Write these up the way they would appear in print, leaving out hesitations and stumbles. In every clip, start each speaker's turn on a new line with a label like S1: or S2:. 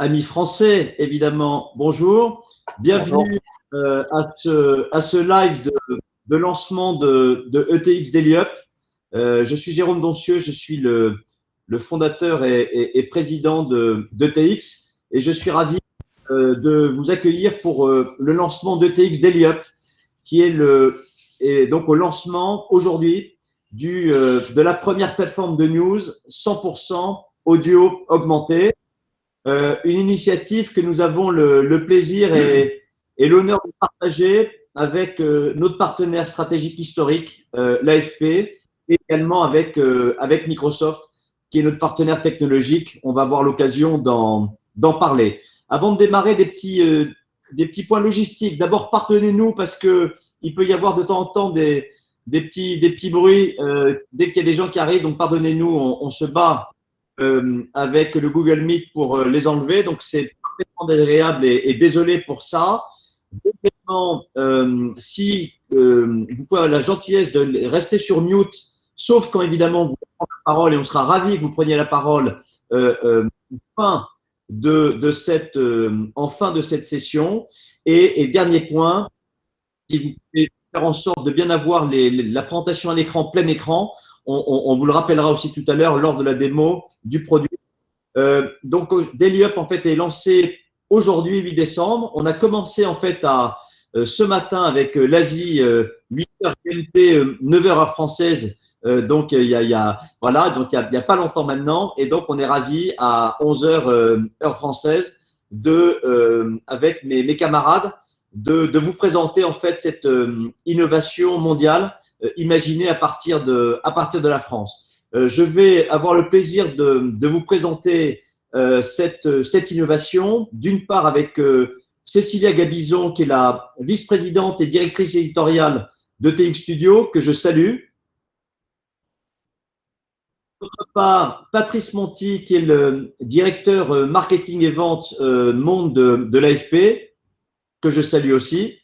S1: Amis français, évidemment, bonjour. Bienvenue à ce live de lancement de ETX Daily Up. Je suis Jérôme Doncieux, je suis le fondateur et président d'ETX et je suis ravi de vous accueillir pour le lancement d'ETX Daily Up qui est donc au lancement aujourd'hui de la première plateforme de news 100% audio augmenté. Une initiative que nous avons le plaisir et l'honneur de partager avec notre partenaire stratégique historique, l'AFP, et également avec Microsoft, qui est notre partenaire technologique. On va avoir l'occasion d'en parler. Avant de démarrer, des petits points logistiques. D'abord, pardonnez-nous parce qu'il peut y avoir de temps en temps des petits bruits dès qu'il y a des gens qui arrivent. Donc, pardonnez-nous, on se bat avec le Google Meet pour les enlever. Donc, c'est parfaitement désagréable et désolé pour ça. Deuxièmement, si vous pouvez avoir la gentillesse de rester sur mute, sauf quand évidemment vous prenez la parole, et on sera ravis que vous preniez la parole en fin de cette session. Et dernier point, si vous pouvez faire en sorte de bien avoir la présentation à l'écran, plein écran, on vous le rappellera aussi tout à l'heure lors de la démo du produit. Donc, Daily Up en fait est lancé aujourd'hui, 8 décembre. On a commencé en fait ce matin avec l'Asie, 8h GMT, 9h heure française. Donc, il y a pas longtemps maintenant. Et donc, on est ravis à 11h heure française avec mes camarades de vous présenter en fait cette innovation mondiale imaginée à partir de la France. Je vais avoir le plaisir de vous présenter cette innovation, d'une part avec Cécilia Gabizon, qui est la vice-présidente et directrice éditoriale d'ETX Studio, que je salue. D'autre part, Patrice Monti, qui est le directeur marketing et vente monde de l'AFP, que je salue aussi.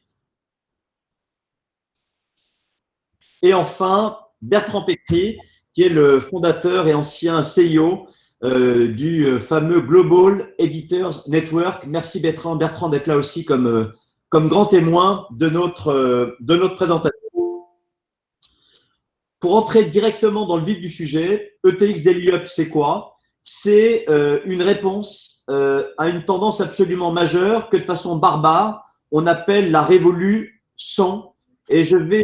S1: Et enfin, Bertrand Pécry, qui est le fondateur et ancien CIO du fameux Global Editors Network. Merci Bertrand d'être là aussi comme grand témoin de notre présentation. Pour entrer directement dans le vif du sujet, ETX Daily Up, c'est quoi? C'est une réponse à une tendance absolument majeure que de façon barbare, on appelle la révolution. Et je vais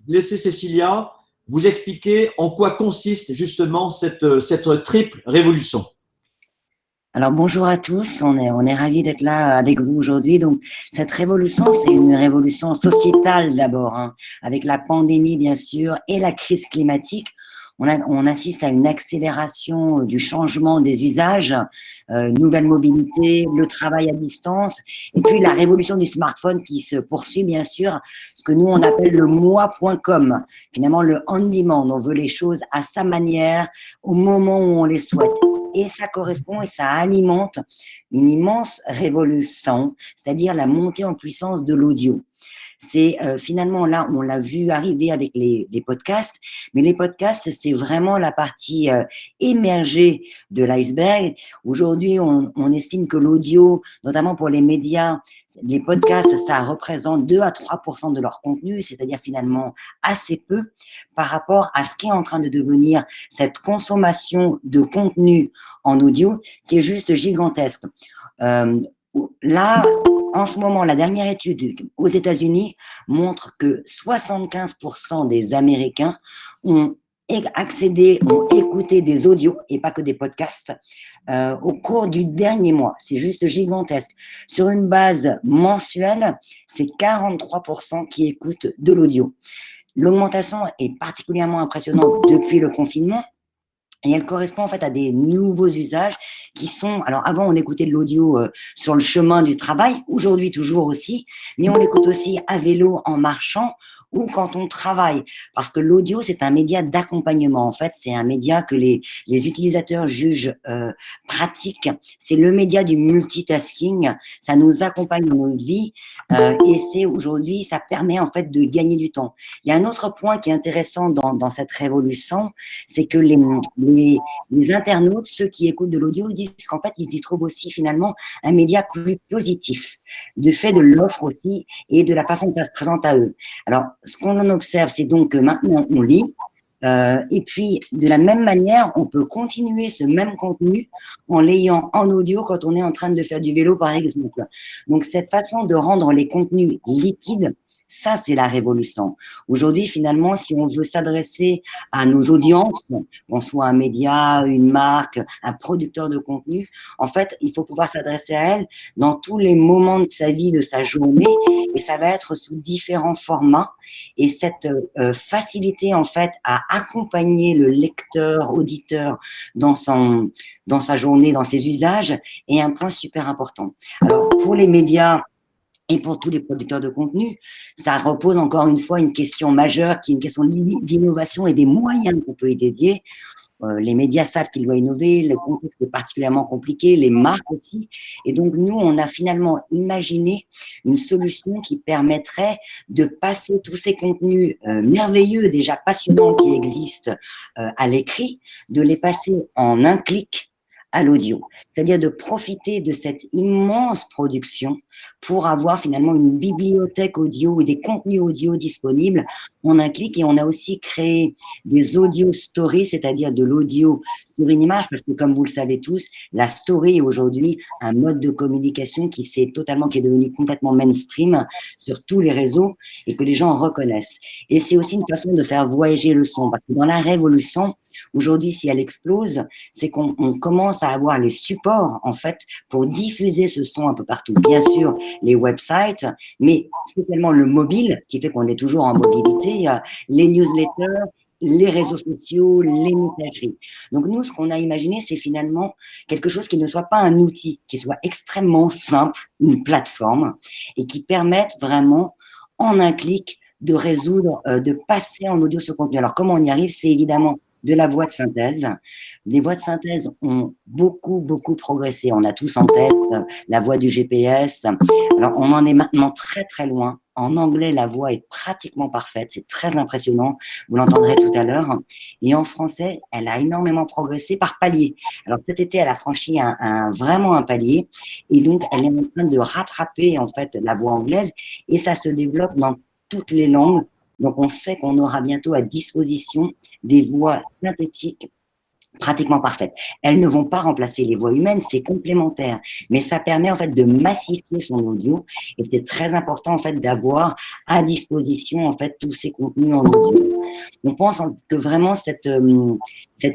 S1: laisser Cécilia vous expliquer en quoi consiste justement cette triple révolution.
S2: Alors bonjour à tous, on est ravis d'être là avec vous aujourd'hui. Donc cette révolution, c'est une révolution sociétale d'abord, hein, avec la pandémie bien sûr et la crise climatique. On assiste à une accélération du changement des usages, nouvelle mobilité, le travail à distance, et puis la révolution du smartphone qui se poursuit bien sûr, ce que nous on appelle le moi.com, finalement le on-demand. On veut les choses à sa manière, au moment où on les souhaite. Et ça correspond et ça alimente une immense révolution, c'est-à-dire la montée en puissance de l'audio. C'est finalement là, on l'a vu arriver avec les podcasts, mais les podcasts, c'est vraiment la partie émergée de l'iceberg. Aujourd'hui, on estime que l'audio, notamment pour les médias, les podcasts, ça représente 2 à 3% de leur contenu, c'est-à-dire finalement assez peu par rapport à ce qui est en train de devenir cette consommation de contenu en audio qui est juste gigantesque. Là, en ce moment, la dernière étude aux États-Unis montre que 75% des Américains ont accédé, ont écouté des audios et pas que des podcasts au cours du dernier mois. C'est juste gigantesque. Sur une base mensuelle, c'est 43% qui écoutent de l'audio. L'augmentation est particulièrement impressionnante depuis le confinement. Et elle correspond en fait à des nouveaux usages qui sont… Alors avant, on écoutait de l'audio sur le chemin du travail, aujourd'hui toujours aussi, mais on l'écoute aussi à vélo, en marchant ou quand on travaille. Parce que l'audio, c'est un média d'accompagnement. En fait, c'est un média que les utilisateurs jugent pratique. C'est le média du multitasking. Ça nous accompagne dans notre vie et c'est aujourd'hui, ça permet en fait de gagner du temps. Il y a un autre point qui est intéressant dans cette révolution, c'est que les les internautes, ceux qui écoutent de l'audio, ils disent qu'en fait, ils y trouvent aussi finalement un média plus positif, du fait de l'offre aussi et de la façon dont ça se présente à eux. Alors, ce qu'on en observe, c'est donc que maintenant, on lit. Et puis, de la même manière, on peut continuer ce même contenu en l'ayant en audio quand on est en train de faire du vélo, par exemple. Donc, cette façon de rendre les contenus liquides, ça, c'est la révolution. Aujourd'hui, finalement, si on veut s'adresser à nos audiences, qu'on soit un média, une marque, un producteur de contenu, en fait, il faut pouvoir s'adresser à elle dans tous les moments de sa vie, de sa journée, et ça va être sous différents formats. Et cette facilité, en fait, à accompagner le lecteur, auditeur dans sa journée, dans ses usages, est un point super important. Alors, pour les médias, et pour tous les producteurs de contenu, ça repose encore une fois une question majeure qui est une question d'innovation et des moyens qu'on peut y dédier. Les médias savent qu'ils doivent innover, le contexte est particulièrement compliqué, les marques aussi. Et donc, nous, on a finalement imaginé une solution qui permettrait de passer tous ces contenus merveilleux, déjà passionnants qui existent à l'écrit, de les passer en un clic à l'audio, c'est-à-dire de profiter de cette immense production pour avoir finalement une bibliothèque audio et des contenus audio disponibles en un clic. Et on a aussi créé des audio stories, c'est-à-dire de l'audio sur une image, parce que comme vous le savez tous, la story est aujourd'hui un mode de communication qui est devenu complètement mainstream sur tous les réseaux et que les gens reconnaissent. Et c'est aussi une façon de faire voyager le son, parce que dans la révolution, aujourd'hui, si elle explose, c'est qu'on commence à avoir les supports, en fait, pour diffuser ce son un peu partout. Bien sûr, les websites, mais spécialement le mobile, qui fait qu'on est toujours en mobilité, les newsletters, les réseaux sociaux, les messageries. Donc, nous, ce qu'on a imaginé, c'est finalement quelque chose qui ne soit pas un outil, qui soit extrêmement simple, une plateforme, et qui permette vraiment, en un clic, de résoudre, de passer en audio ce contenu. Alors, comment on y arrive? C'est évidemment de la voix de synthèse. Les voix de synthèse ont beaucoup progressé. On a tous en tête la voix du GPS. Alors, on en est maintenant très, très loin. En anglais, la voix est pratiquement parfaite. C'est très impressionnant. Vous l'entendrez tout à l'heure. Et en français, elle a énormément progressé par palier. Alors, cet été, elle a franchi vraiment un palier. Et donc, elle est en train de rattraper, en fait, la voix anglaise. Et ça se développe dans toutes les langues. Donc, on sait qu'on aura bientôt à disposition des voix synthétiques pratiquement parfaites. Elles ne vont pas remplacer les voix humaines, c'est complémentaire. Mais ça permet en fait de massifier son audio. Et c'est très important en fait d'avoir à disposition en fait tous ces contenus en audio. On pense que vraiment cette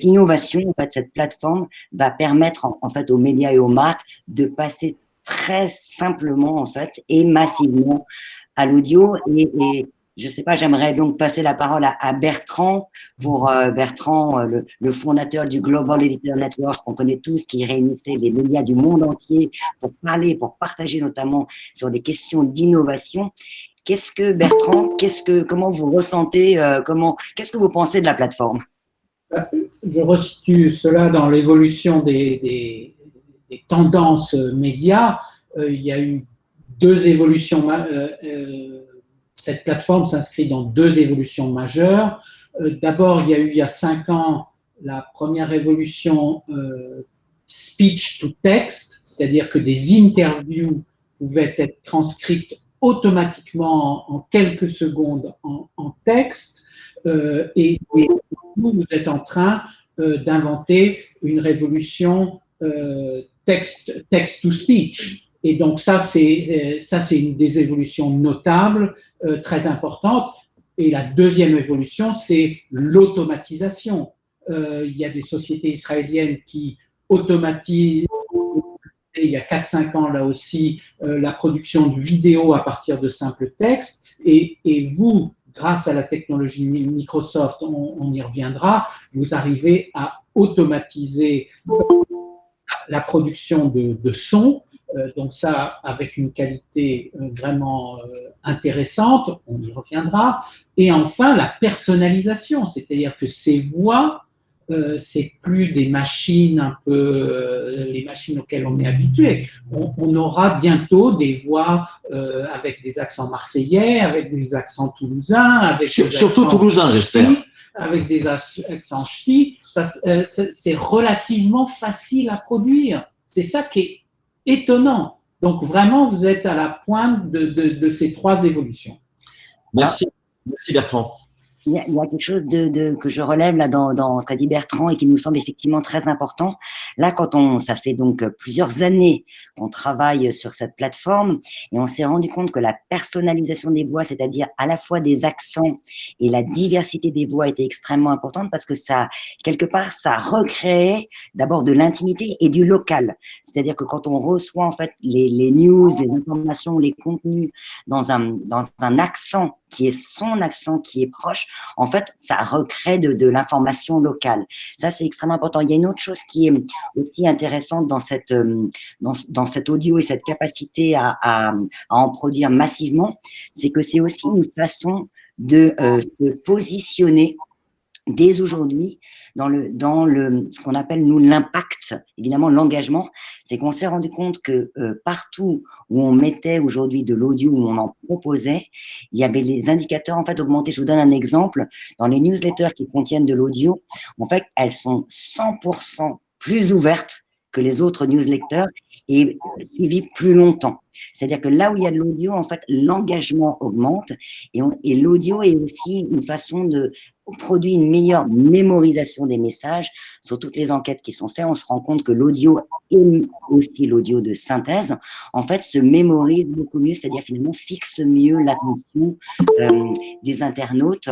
S2: innovation, en fait, cette plateforme va permettre en fait aux médias et aux marques de passer très simplement en fait et massivement à l'audio. Et je sais pas, j'aimerais donc passer la parole à Bertrand, pour Bertrand, le fondateur du Global Editor Network, qu'on connaît tous, qui réunissait les médias du monde entier pour parler, pour partager notamment sur des questions d'innovation. Bertrand, comment vous ressentez, qu'est-ce que vous pensez de la plateforme?
S3: Je resitue cela dans l'évolution des tendances médias. Il y a eu deux évolutions. Cette plateforme s'inscrit dans deux évolutions majeures. D'abord, il y a 5 ans, la première révolution speech to text, c'est-à-dire que des interviews pouvaient être transcrites automatiquement en quelques secondes en texte. Et vous êtes en train d'inventer une révolution text to speech. Et donc ça c'est une des évolutions notables, très importantes. Et la deuxième évolution, c'est l'automatisation. Il y a des sociétés israéliennes qui automatisent, il y a 4-5 ans là aussi, la production de vidéos à partir de simples textes. Et vous, grâce à la technologie Microsoft, on y reviendra, vous arrivez à automatiser la production de son. Donc ça, avec une qualité vraiment intéressante, on y reviendra. Et enfin, la personnalisation, c'est-à-dire que ces voix, c'est plus des machines un peu, les machines auxquelles on est habitué. On aura bientôt des voix avec des accents marseillais, avec des accents toulousains, avec
S1: surtout toulousains, j'espère.
S3: avec des accents ch'tis, c'est relativement facile à produire. C'est ça qui est étonnant. Donc vraiment, vous êtes à la pointe de ces trois évolutions.
S1: Merci, merci Bertrand.
S2: Il y a quelque chose que je relève là dans ce qu'a dit Bertrand et qui nous semble effectivement très important. Là, ça fait donc plusieurs années qu'on travaille sur cette plateforme et on s'est rendu compte que la personnalisation des voix, c'est-à-dire à la fois des accents et la diversité des voix était extrêmement importante parce que ça, quelque part, ça recréait d'abord de l'intimité et du local. C'est-à-dire que quand on reçoit en fait les news, les informations, les contenus dans un accent qui est son accent qui est proche, en fait, ça recrée de l'information locale. Ça, c'est extrêmement important. Il y a une autre chose qui est aussi intéressante dans cet audio et cette capacité à en produire massivement, c'est que c'est aussi une façon de se positionner dès aujourd'hui dans ce qu'on appelle nous l'impact, évidemment l'engagement, c'est qu'on s'est rendu compte que partout où on mettait aujourd'hui de l'audio, où on en proposait, il y avait les indicateurs en fait augmentés. Je vous donne un exemple, dans les newsletters qui contiennent de l'audio, en fait elles sont 100% plus ouvertes que les autres newsletters et suivies plus longtemps. C'est-à-dire que là où il y a de l'audio, en fait, l'engagement augmente et l'audio est aussi une façon de produire une meilleure mémorisation des messages. Sur toutes les enquêtes qui sont faites, on se rend compte que l'audio et aussi l'audio de synthèse, en fait, se mémorise beaucoup mieux, c'est-à-dire finalement fixe mieux l'attention des internautes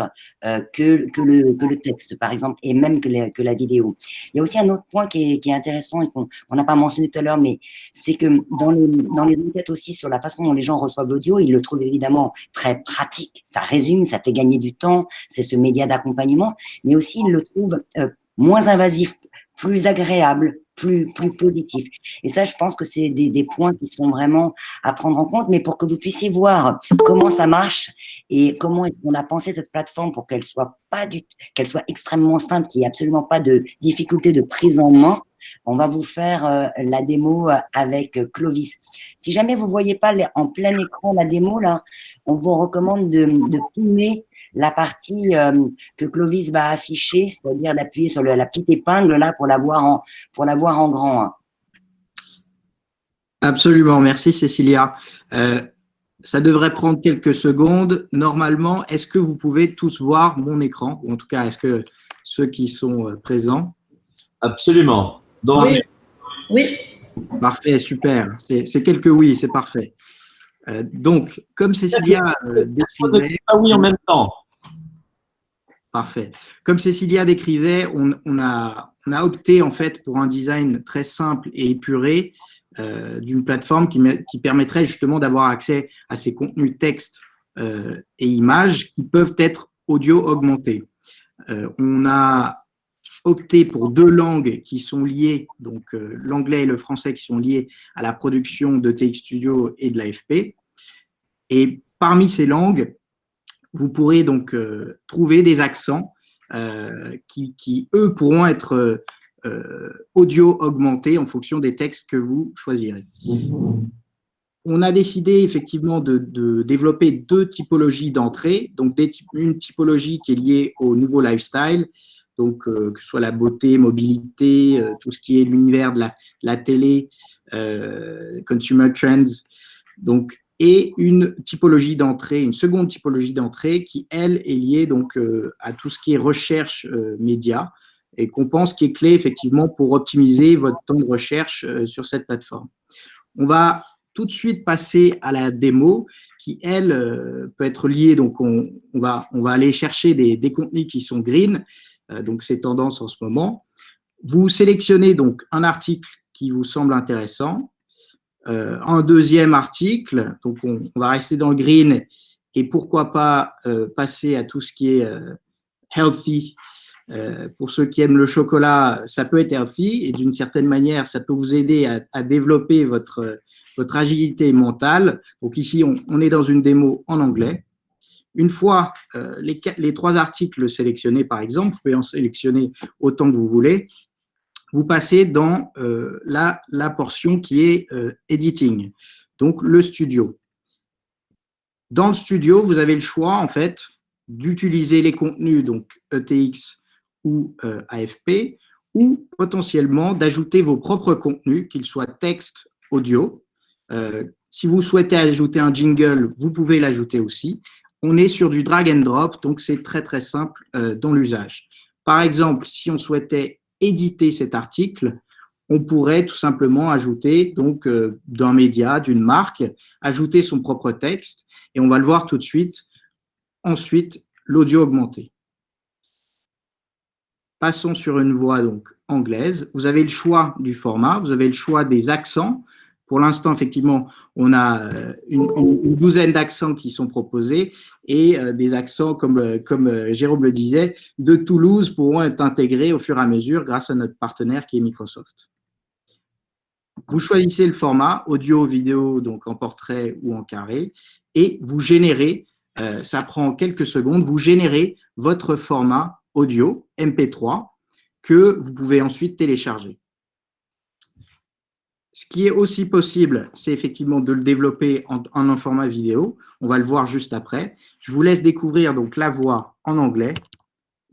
S2: que le texte, par exemple, et même que la vidéo. Il y a aussi un autre point qui est intéressant et qu'on n'a pas mentionné tout à l'heure, mais c'est que dans les enquêtes aussi sur la façon dont les gens reçoivent l'audio, ils le trouvent évidemment très pratique. Ça résume, ça fait gagner du temps, c'est ce média d'accompagnement, mais aussi ils le trouvent moins invasif, plus agréable, plus positif. Et ça, je pense que c'est des points qui sont vraiment à prendre en compte, mais pour que vous puissiez voir comment ça marche et comment est-ce qu'on a pensé cette plateforme pour qu'elle soit extrêmement simple, qu'il n'y ait absolument pas de difficulté de prise en main. On va vous faire la démo avec Clovis. Si jamais vous ne voyez pas en plein écran la démo, là, on vous recommande de pinner la partie que Clovis va afficher, c'est-à-dire d'appuyer sur la petite épingle là pour la voir en grand.
S4: Absolument, merci Cécilia. Ça devrait prendre quelques secondes. Normalement, est-ce que vous pouvez tous voir mon écran? Ou en tout cas, est-ce que ceux qui sont présents?
S1: Absolument.
S5: Oui. Oui.
S4: Parfait, super. C'est quelques oui, c'est parfait. Donc, comme Cécilia décrivait…
S1: Ah oui, en même temps.
S4: Parfait. Comme Cécilia décrivait, on a opté en fait pour un design très simple et épuré d'une plateforme qui permettrait justement d'avoir accès à ces contenus texte et images qui peuvent être audio augmentés. On a opté pour deux langues qui sont liées, donc l'anglais et le français qui sont liés à la production de TX Studio et de l'AFP. Et parmi ces langues, vous pourrez donc trouver des accents qui, eux, pourront être audio augmentés en fonction des textes que vous choisirez. On a décidé effectivement de développer deux typologies d'entrée, donc une typologie qui est liée au nouveau lifestyle, donc que ce soit la beauté, mobilité, tout ce qui est l'univers de la télé, consumer trends, donc, et une typologie d'entrée, une seconde typologie d'entrée qui, elle, est liée donc à tout ce qui est recherche média et qu'on pense qui est clé effectivement pour optimiser votre temps de recherche sur cette plateforme. On va tout de suite passer à la démo qui, elle, peut être liée, donc on va aller chercher des contenus qui sont green, donc c'est tendance en ce moment. Vous sélectionnez donc un article qui vous semble intéressant, un deuxième article, donc on va rester dans le green et pourquoi pas passer à tout ce qui est healthy. Pour ceux qui aiment le chocolat, ça peut être healthy et d'une certaine manière, ça peut vous aider à développer votre agilité mentale. Donc ici, on est dans une démo en anglais. Une fois les trois articles sélectionnés, par exemple, vous pouvez en sélectionner autant que vous voulez, vous passez dans la portion qui est editing, donc le studio. Dans le studio, vous avez le choix, en fait, d'utiliser les contenus, donc ETX ou AFP, ou potentiellement d'ajouter vos propres contenus, qu'ils soient texte, audio. Si vous souhaitez ajouter un jingle, vous pouvez l'ajouter aussi. On est sur du drag and drop, donc c'est très très simple dans l'usage. Par exemple, si on souhaitait éditer cet article, on pourrait tout simplement ajouter donc d'un média, d'une marque, ajouter son propre texte, et on va le voir tout de suite. Ensuite, l'audio augmenté. Passons sur une voix donc anglaise. Vous avez le choix du format, vous avez le choix des accents. Pour l'instant, effectivement, on a une douzaine d'accents qui sont proposés et des accents, comme Jérôme le disait, de Toulouse pourront être intégrés au fur et à mesure grâce à notre partenaire qui est Microsoft. Vous choisissez le format, audio, vidéo, donc en portrait ou en carré, et vous générez, ça prend quelques secondes, vous générez votre format audio MP3 que vous pouvez ensuite télécharger. Ce qui est aussi possible, c'est effectivement de le développer en un format vidéo. On va le voir juste après. Je vous laisse découvrir donc la voix en anglais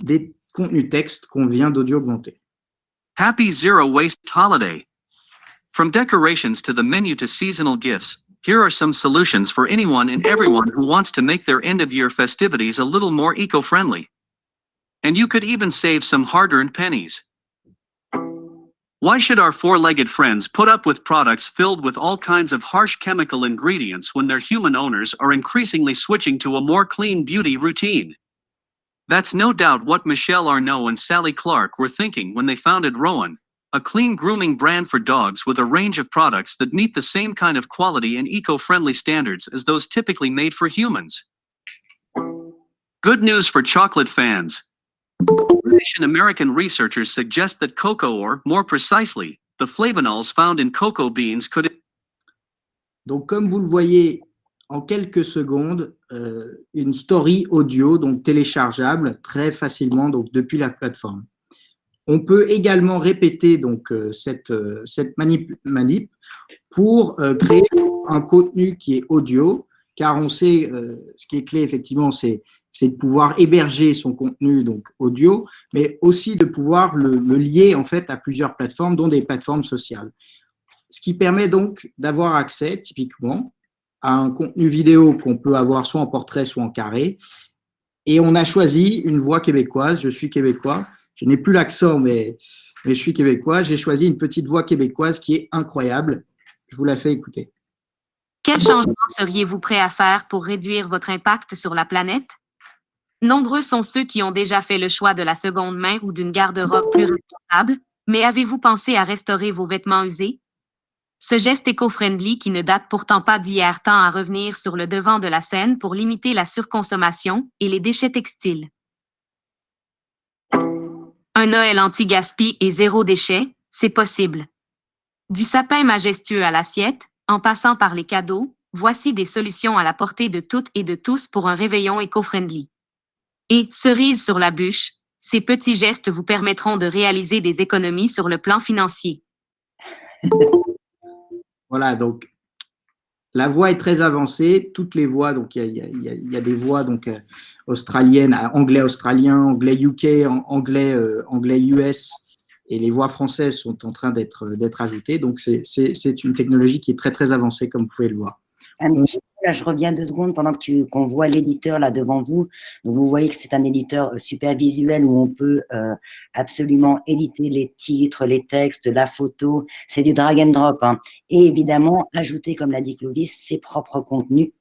S4: des contenus textes qu'on vient d'audio augmenter.
S6: Happy Zero Waste Holiday. From decorations to the menu to seasonal gifts, here are some solutions for anyone and everyone who wants to make their end-of-year festivities a little more eco-friendly. And you could even save some hard-earned pennies. Why should our four-legged friends put up with products filled with all kinds of harsh chemical ingredients when their human owners are increasingly switching to a more clean beauty routine? That's no doubt what Michelle Arnaud and Sally Clark were thinking when they founded Rowan, a clean grooming brand for dogs with a range of products that meet the same kind of quality and eco-friendly standards as those typically made for humans. Good news for chocolate fans. British and American researchers suggest that cocoa, or more precisely, the flavonols found in cocoa beans could...
S4: Donc, comme vous le voyez, en quelques secondes, une story audio, donc téléchargeable très facilement donc, depuis la plateforme. On peut également répéter donc, cette manip pour créer un contenu qui est audio, car on sait, ce qui est clé effectivement, c'est de pouvoir héberger son contenu donc audio, mais aussi de pouvoir le lier en fait à plusieurs plateformes, dont des plateformes sociales. Ce qui permet donc d'avoir accès typiquement à un contenu vidéo qu'on peut avoir soit en portrait, soit en carré. Et on a choisi une voix québécoise. Je suis québécois. Je n'ai plus l'accent, mais je suis québécois. J'ai choisi une petite voix québécoise qui est incroyable. Je vous la fais écouter.
S7: Quel changement seriez-vous prêt à faire pour réduire votre impact sur la planète? Nombreux sont ceux qui ont déjà fait le choix de la seconde main ou d'une garde-robe plus responsable, mais avez-vous pensé à restaurer vos vêtements usés? Ce geste éco-friendly qui ne date pourtant pas d'hier tend à revenir sur le devant de la scène pour limiter la surconsommation et les déchets textiles. Un Noël anti-gaspi et zéro déchet, c'est possible. Du sapin majestueux à l'assiette, en passant par les cadeaux, voici des solutions à la portée de toutes et de tous pour un réveillon éco-friendly. Et, cerise sur la bûche, ces petits gestes vous permettront de réaliser des économies sur le plan financier.
S4: Voilà, donc la voix est très avancée. Toutes les voix, donc il y a des voix donc australiennes, anglais australien, anglais UK, anglais US, et les voix françaises sont en train d'être ajoutées. Donc c'est une technologie qui est très très avancée, comme vous pouvez le voir.
S2: Là, je reviens 2 secondes pendant qu'on voit l'éditeur là devant vous. Donc, vous voyez que c'est un éditeur super visuel où on peut absolument éditer les titres, les textes, la photo. C'est du drag and drop, hein. Et évidemment, ajouter, comme l'a dit Clovis, ses propres contenus,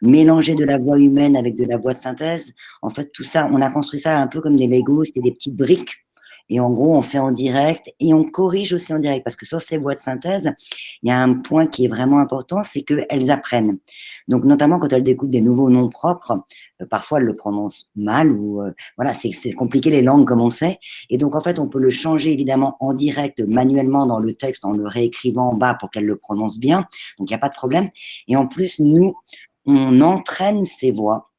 S2: mélanger de la voix humaine avec de la voix de synthèse. En fait, tout ça, on a construit ça un peu comme des Legos, c'est des petites briques. Et en gros, on fait en direct et on corrige aussi en direct parce que sur ces voix de synthèse, il y a un point qui est vraiment important, c'est qu'elles apprennent. Donc, notamment quand elles découvrent des nouveaux noms propres, parfois elles le prononcent mal ou voilà, c'est compliqué les langues comme on sait. Et donc, en fait, on peut le changer évidemment en direct, manuellement dans le texte, en le réécrivant en bas pour qu'elle le prononce bien. Donc, il n'y a pas de problème. Et en plus, nous, on entraîne ces voix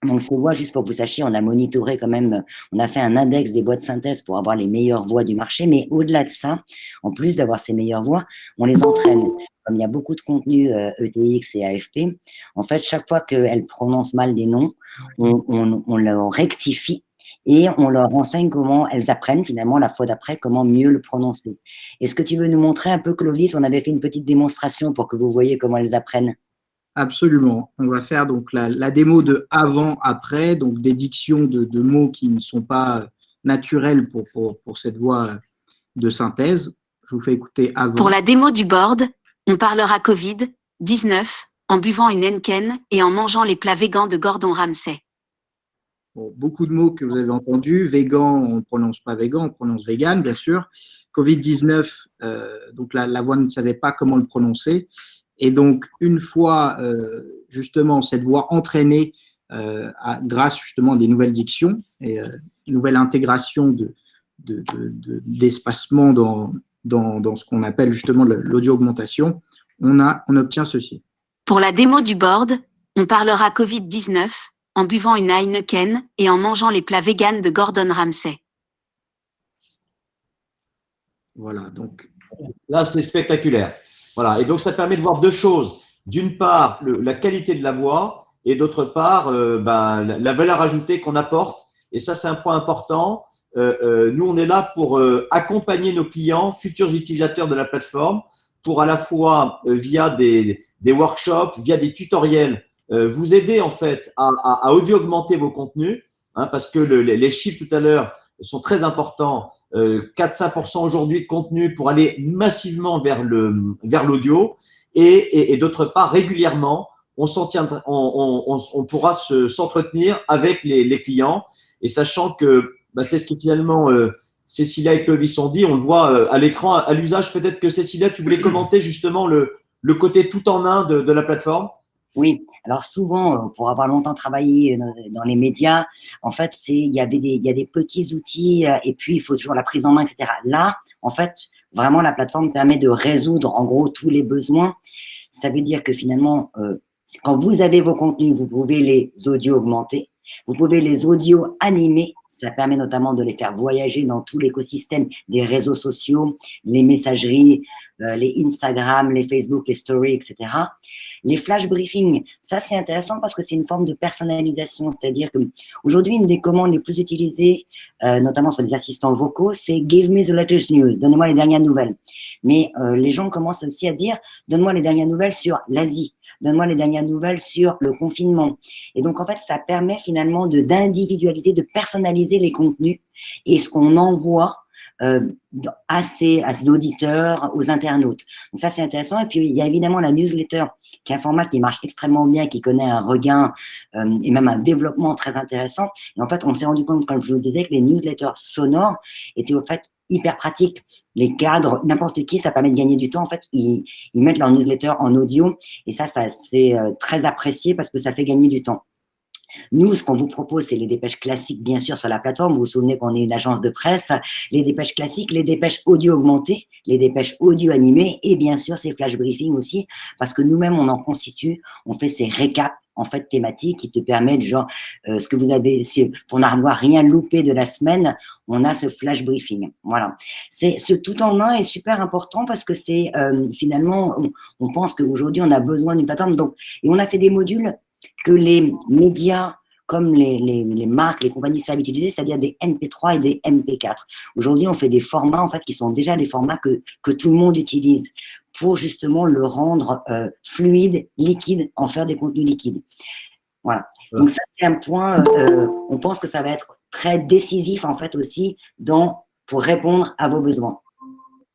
S2: Donc, ces voix, juste pour que vous sachiez, on a monitoré quand même, on a fait un index des voix de synthèse pour avoir les meilleures voix du marché. Mais au-delà de ça, en plus d'avoir ces meilleures voix, on les entraîne. Comme il y a beaucoup de contenu ETX et AFP, en fait, chaque fois qu'elles prononcent mal des noms, on leur rectifie et on leur enseigne comment elles apprennent finalement la fois d'après, comment mieux le prononcer. Est-ce que tu veux nous montrer un peu, Clovis? On avait fait une petite démonstration pour que vous voyez comment elles apprennent.
S4: Absolument. On va faire donc la démo de avant-après, donc des dictions de mots qui ne sont pas naturels pour cette voix de synthèse. Je vous fais écouter avant.
S7: Pour la démo du board, on parlera Covid-19 en buvant une Henken et en mangeant les plats végans de Gordon Ramsay.
S4: Bon, beaucoup de mots que vous avez entendus. Végan, on ne prononce pas végan, on prononce vegan, bien sûr. Covid-19, donc la voix ne savait pas comment le prononcer. Et donc, une fois justement cette voix entraînée grâce justement à des nouvelles dictions et une nouvelle intégration d'espacement dans ce qu'on appelle justement l'audio-augmentation, on obtient ceci.
S7: Pour la démo du board, on parlera Covid-19 en buvant une Heineken et en mangeant les plats véganes de Gordon Ramsay.
S4: Voilà, donc.
S1: Là, c'est spectaculaire. Voilà, et donc ça permet de voir deux choses. D'une part, la qualité de la voix et d'autre part, la valeur ajoutée qu'on apporte. Et ça, c'est un point important. Nous, on est là pour accompagner nos clients, futurs utilisateurs de la plateforme, pour à la fois via des workshops, via des tutoriels, vous aider en fait à audio-augmenter vos contenus, hein, parce que les chiffres tout à l'heure sont très importants. 4-5% aujourd'hui de contenu pour aller massivement vers l'audio et d'autre part régulièrement on pourra s'entretenir avec les clients et sachant que c'est ce que finalement Cécilia et Clovis ont dit, on le voit à l'écran à l'usage. Peut-être que Cécilia, tu voulais commenter justement le côté tout en un de la plateforme.
S2: Oui, alors souvent, pour avoir longtemps travaillé dans les médias, en fait, il y a des petits outils et puis il faut toujours la prise en main, etc. Là, en fait, vraiment, la plateforme permet de résoudre en gros tous les besoins. Ça veut dire que finalement, quand vous avez vos contenus, vous pouvez les audio augmenter, vous pouvez les audio animer. Ça permet notamment de les faire voyager dans tout l'écosystème des réseaux sociaux, les messageries, les Instagram, les Facebook, les stories, etc. Les flash briefings, ça c'est intéressant parce que c'est une forme de personnalisation, c'est-à-dire que aujourd'hui une des commandes les plus utilisées, notamment sur les assistants vocaux, c'est Give me the latest news, donnez-moi les dernières nouvelles. Mais les gens commencent aussi à dire donne-moi les dernières nouvelles sur l'Asie, donne-moi les dernières nouvelles sur le confinement. Et donc en fait ça permet finalement d'individualiser, de personnaliser les contenus et ce qu'on envoie à ses auditeurs, aux internautes. Donc ça, c'est intéressant. Et puis, il y a évidemment la newsletter, qui est un format qui marche extrêmement bien, qui connaît un regain et même un développement très intéressant. Et en fait, on s'est rendu compte, comme je vous disais, que les newsletters sonores étaient au fait hyper pratiques. Les cadres, n'importe qui, ça permet de gagner du temps. En fait, ils mettent leur newsletter en audio et ça c'est très apprécié parce que ça fait gagner du temps. Nous, ce qu'on vous propose, c'est les dépêches classiques, bien sûr, sur la plateforme. Vous vous souvenez qu'on est une agence de presse. Les dépêches classiques, les dépêches audio augmentées, les dépêches audio animées et bien sûr, ces flash briefings aussi, parce que nous-mêmes, on en constitue. On fait ces récaps, en fait, thématiques qui te permettent, genre, ce que vous avez, pour n'avoir rien loupé de la semaine, on a ce flash briefing. Voilà. Ce tout en un est super important parce que c'est, finalement, on pense qu'aujourd'hui, on a besoin d'une plateforme. Donc, et on a fait des modules que les médias comme les marques, les compagnies savent utiliser, c'est-à-dire des MP3 et des MP4. Aujourd'hui, on fait des formats en fait qui sont déjà des formats que tout le monde utilise pour justement le rendre fluide, liquide, en faire des contenus liquides. Voilà. Donc ça, c'est un point, on pense que ça va être très décisif en fait aussi pour répondre à vos besoins.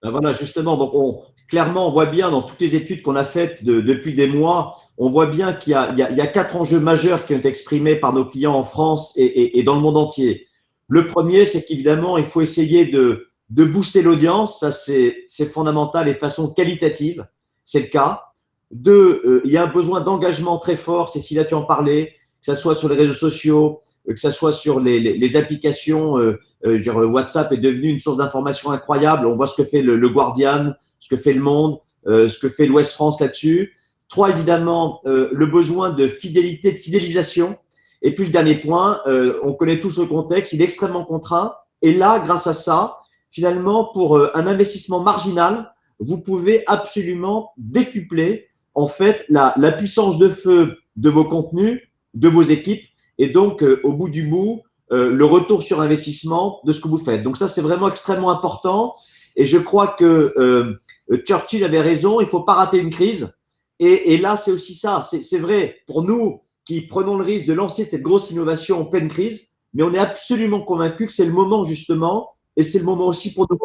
S1: Voilà, justement, donc clairement, on voit bien dans toutes les études qu'on a faites depuis des mois, on voit bien qu'il y a 4 enjeux majeurs qui ont été exprimés par nos clients en France et dans le monde entier. Le premier, c'est qu'évidemment, il faut essayer de booster l'audience. Ça, c'est fondamental et de façon qualitative. C'est le cas. 2, il y a un besoin d'engagement très fort. Cécilia, tu en parlais, que ce soit sur les réseaux sociaux, que ce soit sur les applications. WhatsApp est devenu une source d'information incroyable. On voit ce que fait le Guardian, ce que fait Le Monde, ce que fait l'Ouest France là-dessus. 3, évidemment, le besoin de fidélité, de fidélisation. Et puis le dernier point, on connaît tous le contexte, il est extrêmement contraint. Et là, grâce à ça, finalement, pour un investissement marginal, vous pouvez absolument décupler en fait la puissance de feu de vos contenus, de vos équipes, et donc au bout du bout, le retour sur investissement de ce que vous faites. Donc ça, c'est vraiment extrêmement important. Et je crois que Churchill avait raison, il ne faut pas rater une crise. Et là, c'est aussi ça. C'est vrai pour nous qui prenons le risque de lancer cette grosse innovation en pleine crise, mais on est absolument convaincus que c'est le moment justement, et c'est le moment aussi pour nous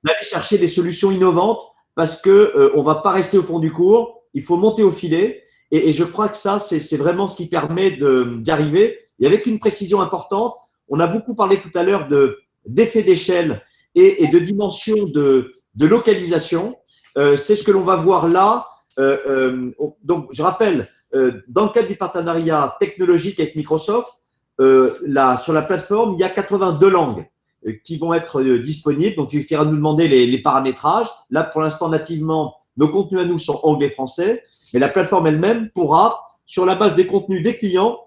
S1: d'aller chercher des solutions innovantes parce que on va pas rester au fond du cours, il faut monter au filet. Et je crois que ça, c'est vraiment ce qui permet d'y arriver. Et avec une précision importante, on a beaucoup parlé tout à l'heure d'effet d'échelle et de dimension de localisation. C'est ce que l'on va voir là. Donc, je rappelle, dans le cadre du partenariat technologique avec Microsoft, sur la plateforme, il y a 82 langues qui vont être disponibles. Donc, il suffira de nous demander les paramétrages. Là, pour l'instant, nativement, nos contenus à nous sont anglais-français, mais la plateforme elle-même pourra, sur la base des contenus des clients,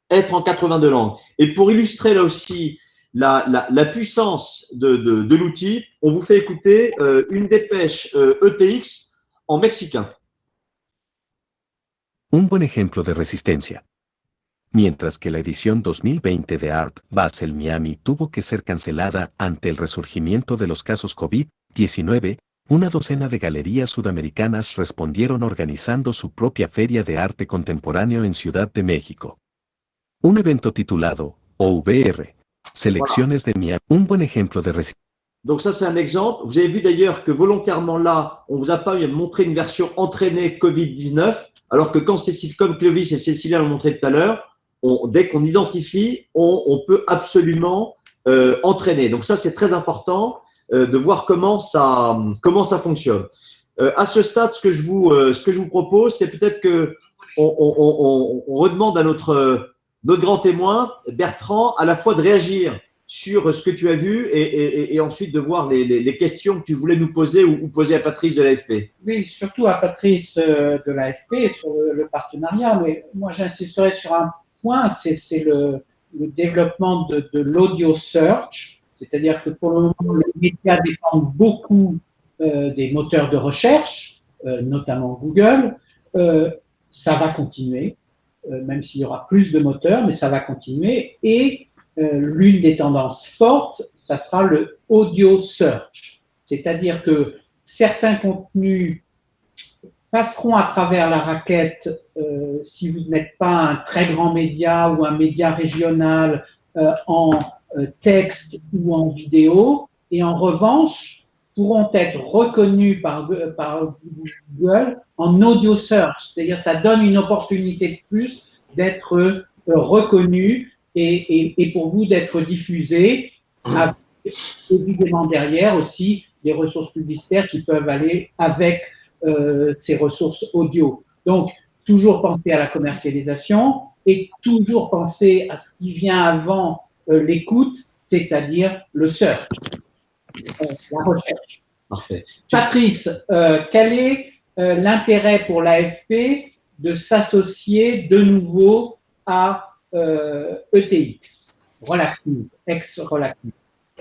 S1: être en 82 langues. Et pour illustrer là aussi la puissance de l'outil, on vous fait écouter une dépêche ETX en mexicain.
S8: Un buen ejemplo de resistencia. Mientras que la edición 2020 de Art Basel Miami tuvo que ser cancelada ante el resurgimiento de los casos COVID-19, una docena de galerías sudamericanas respondieron organizando su propia feria de arte contemporáneo en Ciudad de México. Un evento titulado OVR, Selecciones de Miami, un buen ejemplo de resistencia.
S1: Donc ça, c'est un exemple. Vous avez vu d'ailleurs que volontairement là, on vous a pas montré une version entraînée Covid-19, alors que quand comme Clovis et Cécilia l'ont montré tout à l'heure, dès qu'on identifie, on peut absolument entraîner. Donc ça, c'est très important de voir comment ça fonctionne. À ce stade, ce que je vous propose, c'est peut-être que on redemande à notre grand témoin, Bertrand, à la fois de réagir sur ce que tu as vu et ensuite de voir les questions que tu voulais nous poser ou poser à Patrice de l'AFP.
S3: Oui, surtout à Patrice de l'AFP sur le partenariat, mais moi j'insisterai sur un point, c'est le développement de l'audio search, c'est-à-dire que pour le moment, les médias dépendent beaucoup des moteurs de recherche, notamment Google. Ça va continuer, même s'il y aura plus de moteurs, mais ça va continuer. Et l'une des tendances fortes, ça sera le audio search, c'est-à-dire que certains contenus passeront à travers la raquette si vous n'êtes pas un très grand média ou un média régional en texte ou en vidéo, et en revanche pourront être reconnus par Google en audio search, c'est-à-dire ça donne une opportunité de plus d'être reconnu et pour vous d'être diffusé, avec évidemment derrière aussi des ressources publicitaires qui peuvent aller avec ces ressources audio. Donc, toujours penser à la commercialisation et toujours penser à ce qui vient avant l'écoute, c'est-à-dire le search, la recherche.
S1: Parfait.
S3: Patrice, quel est l'intérêt pour l'AFP de s'associer de nouveau à ETX, Relative, ex-Relative?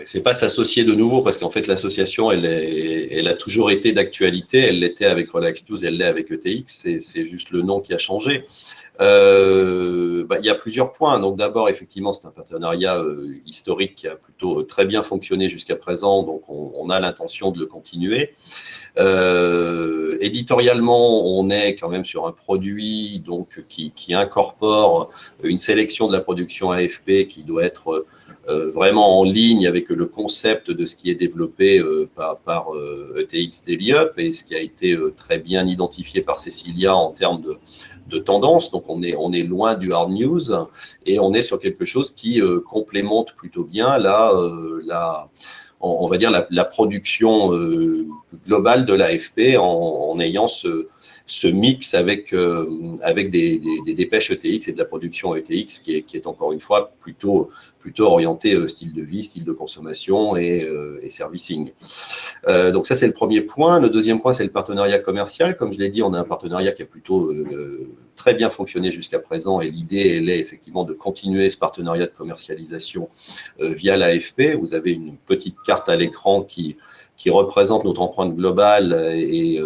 S9: C'est pas s'associer de nouveau parce qu'en fait l'association elle a toujours été d'actualité, elle l'était avec Relax News, elle l'est avec ETX, c'est juste le nom qui a changé. Il y a plusieurs points. Donc d'abord effectivement c'est un partenariat historique qui a plutôt très bien fonctionné jusqu'à présent, donc on a l'intention de le continuer. Éditorialement on est quand même sur un produit donc qui incorpore une sélection de la production AFP qui doit être vraiment en ligne avec le concept de ce qui est développé par ETX Daily et ce qui a été très bien identifié par Cécilia en termes de tendance. Donc on est loin du hard news et on est sur quelque chose qui complémente plutôt bien on va dire la production globale de l'AFP en ayant ce mix avec des dépêches ETX et de la production ETX qui est encore une fois plutôt orienté style de vie, style de consommation et servicing. Donc ça c'est le premier point. Le deuxième point c'est le partenariat commercial. Comme je l'ai dit, on a un partenariat qui a plutôt très bien fonctionné jusqu'à présent et l'idée, elle est effectivement de continuer ce partenariat de commercialisation via l'AFP. Vous avez une petite carte à l'écran qui représente notre empreinte globale et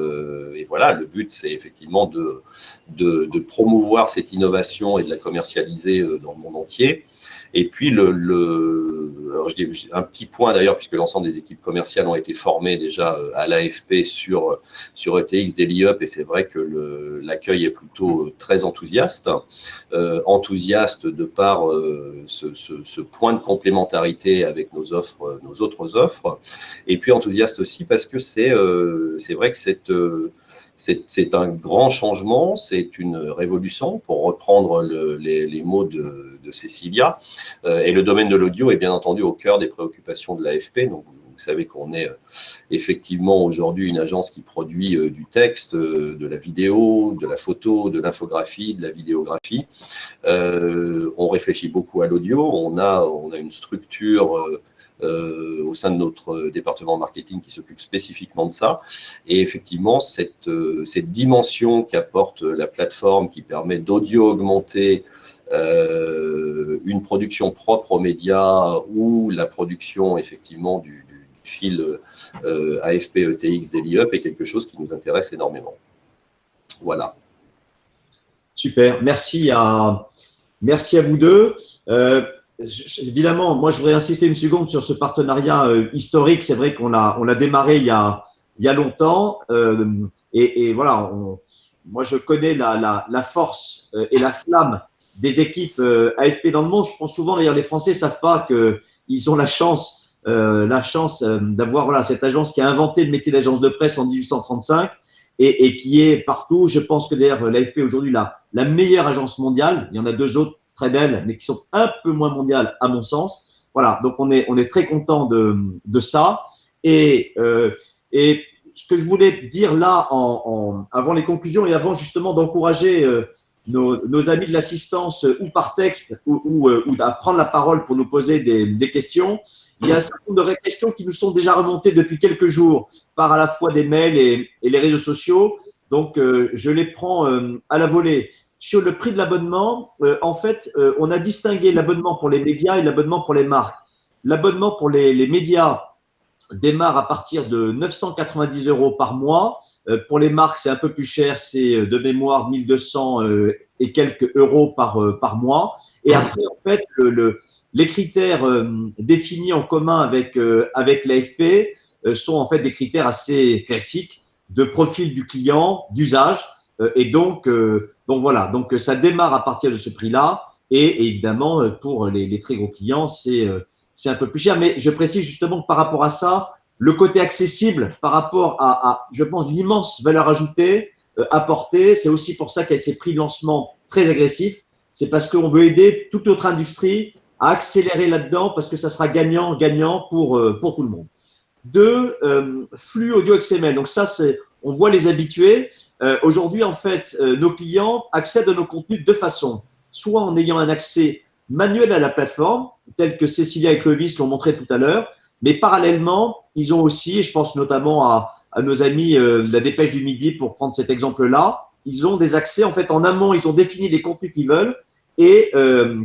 S9: voilà, le but, c'est effectivement de promouvoir cette innovation et de la commercialiser dans le monde entier. Et puis, alors je dis un petit point d'ailleurs, puisque l'ensemble des équipes commerciales ont été formées déjà à l'AFP sur ETX Daily Up, et c'est vrai que l'accueil est plutôt très enthousiaste. Enthousiaste de par ce point de complémentarité avec nos autres offres, et puis enthousiaste aussi parce que c'est vrai que c'est un grand changement, c'est une révolution, pour reprendre les mots de Cécilia. Et le domaine de l'audio est bien entendu au cœur des préoccupations de l'AFP. Donc, vous savez qu'on est effectivement aujourd'hui une agence qui produit du texte, de la vidéo, de la photo, de l'infographie, de la vidéographie. On réfléchit beaucoup à l'audio. On a une structure au sein de notre département marketing qui s'occupe spécifiquement de ça. Et effectivement, cette dimension qu'apporte la plateforme qui permet d'audio augmenter une production propre aux médias ou la production effectivement du fil AFP ETX Daily Up est quelque chose qui nous intéresse énormément. Voilà.
S1: Super, merci à vous deux. Évidemment, moi je voudrais insister une seconde sur ce partenariat historique. C'est vrai qu'on l'a démarré il y a longtemps et voilà, moi je connais la force et la flamme des équipes AFP dans le monde. Je pense souvent, d'ailleurs, les Français savent pas qu'ils ont la chance d'avoir voilà cette agence qui a inventé le métier d'agence de presse en 1835 et qui est partout. Je pense que d'ailleurs l'AFP aujourd'hui la meilleure agence mondiale. Il y en a deux autres très belles, mais qui sont un peu moins mondiales à mon sens. Voilà, donc on est très content de ça. Et ce que je voulais dire là avant les conclusions et avant justement d'encourager nos amis de l'assistance ou par texte ou à prendre la parole pour nous poser des questions. Il y a un certain nombre de questions qui nous sont déjà remontées depuis quelques jours par à la fois des mails et les réseaux sociaux. Donc, je les prends à la volée. Sur le prix de l'abonnement, en fait, on a distingué l'abonnement pour les médias et l'abonnement pour les marques. L'abonnement pour les médias démarre à partir de 990 € par mois. Pour les marques, c'est un peu plus cher, c'est de mémoire 1200 et quelques euros par mois. Et après, en fait, les critères définis en commun avec l'AFP sont en fait des critères assez classiques de profil du client, d'usage. Et donc voilà, donc ça démarre à partir de ce prix-là. Et évidemment, pour les très gros clients, c'est un peu plus cher. Mais je précise justement que par rapport à ça, le côté accessible par rapport à je pense, l'immense valeur ajoutée apportée, c'est aussi pour ça qu'il y a ces prix de lancement très agressifs. C'est parce qu'on veut aider toute notre industrie à accélérer là-dedans parce que ça sera gagnant pour tout le monde. Deux, flux audio XML. Donc ça, on voit les habitués. Aujourd'hui, en fait, nos clients accèdent à nos contenus de deux façons. Soit en ayant un accès manuel à la plateforme, tel que Cécilia et Clovis l'ont montré tout à l'heure, mais parallèlement, ils ont aussi, et je pense notamment à nos amis de la Dépêche du Midi pour prendre cet exemple-là, ils ont des accès en fait en amont, ils ont défini les contenus qu'ils veulent et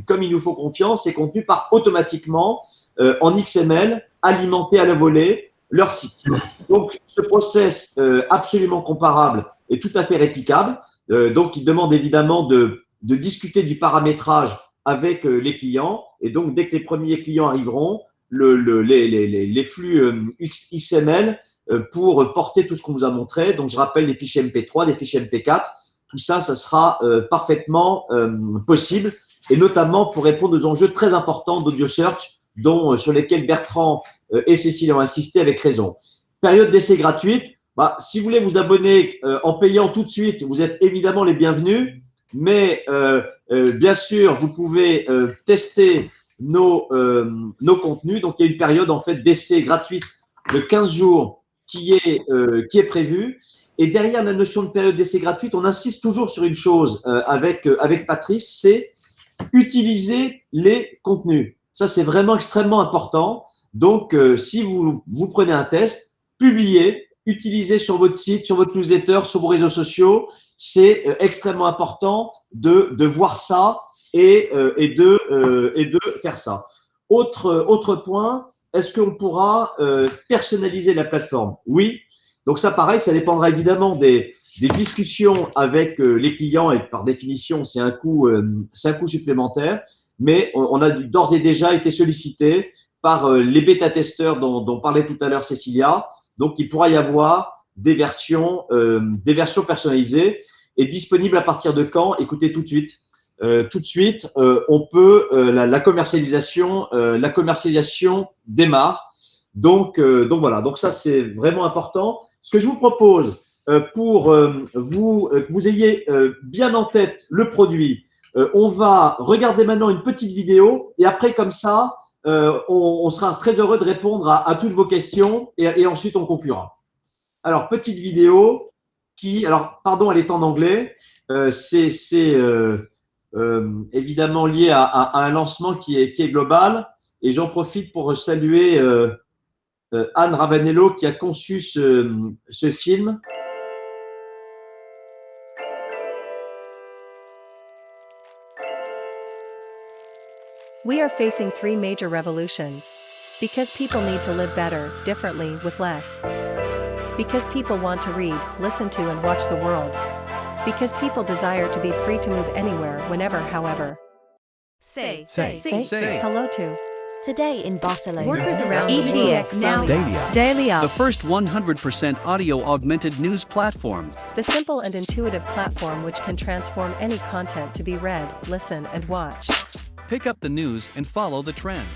S1: comme il nous faut confiance, ces contenus partent automatiquement en XML, alimentés à la volée leur site. Donc ce process absolument comparable est tout à fait réplicable. Donc il demande évidemment de discuter du paramétrage avec les clients et donc dès que les premiers clients arriveront, les flux XML pour porter tout ce qu'on vous a montré. Donc, je rappelle des fichiers MP3, des fichiers MP4. Tout ça, ça sera parfaitement possible et notamment pour répondre aux enjeux très importants d'Audio Search sur lesquels Bertrand et Cécile ont insisté avec raison. Période d'essai gratuite. Si vous voulez vous abonner en payant tout de suite, vous êtes évidemment les bienvenus. Mais bien sûr, vous pouvez tester nos contenus. Donc, il y a une période en fait d'essai gratuite de 15 jours qui est prévue. Et derrière la notion de période d'essai gratuite, on insiste toujours sur une chose avec Patrice, c'est utiliser les contenus. Ça, c'est vraiment extrêmement important. Donc, si vous prenez un test, publiez, utilisez sur votre site, sur votre newsletter, sur vos réseaux sociaux. c'est extrêmement important de voir ça et de faire ça. Autre point, est-ce qu'on pourra personnaliser la plateforme? Oui. Donc ça, pareil, ça dépendra évidemment des discussions avec les clients et par définition, c'est un coût supplémentaire. Mais on a d'ores et déjà été sollicité par les bêta-testeurs dont parlait tout à l'heure Cécilia. Donc, il pourra y avoir des versions personnalisées et disponibles à partir de quand? Écoutez, tout de suite. Tout de suite, on peut la commercialisation démarre. Donc voilà. Donc ça, c'est vraiment important. Ce que je vous propose pour que vous ayez bien en tête le produit, on va regarder maintenant une petite vidéo et après, comme ça, on sera très heureux de répondre à toutes vos questions et ensuite on conclura. Alors, petite vidéo alors, pardon, elle est en anglais. C'est évidemment lié à un lancement qui est global et j'en profite pour saluer Anne Ravanello qui a conçu ce film.
S10: We are facing 3 major revolutions. Because people need to live better, differently, with less. Because people want to read, listen to and watch the world. Because people desire to be free to move anywhere, whenever, however. Say hello to.
S11: Today in Barcelona,
S10: Workers around
S11: ETX
S10: now.
S11: Daily
S12: The first 100% audio augmented news platform.
S10: The simple and intuitive platform which can transform any content to be read, listen and watch.
S12: Pick up the news and follow the trends.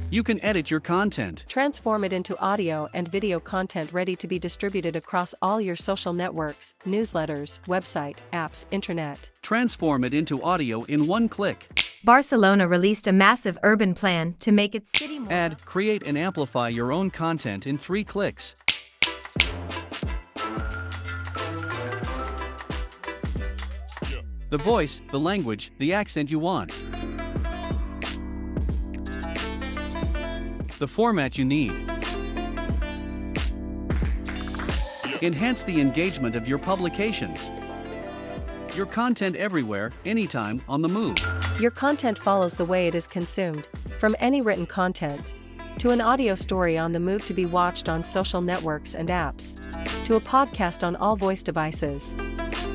S12: You can edit your content.
S10: Transform it into audio and video content ready to be distributed across all your social networks, newsletters, website, apps, internet.
S12: Transform it into audio in one click.
S11: Barcelona released a massive urban plan to make its city more.
S12: Add, create and amplify your own content in 3 clicks. The voice, the language, the accent you want. The format you need. Enhance the engagement of your publications. Your content everywhere, anytime, on the move.
S10: Your content follows the way it is consumed, from any written content, to an audio story on the move to be watched on social networks and apps, to a podcast on all voice devices.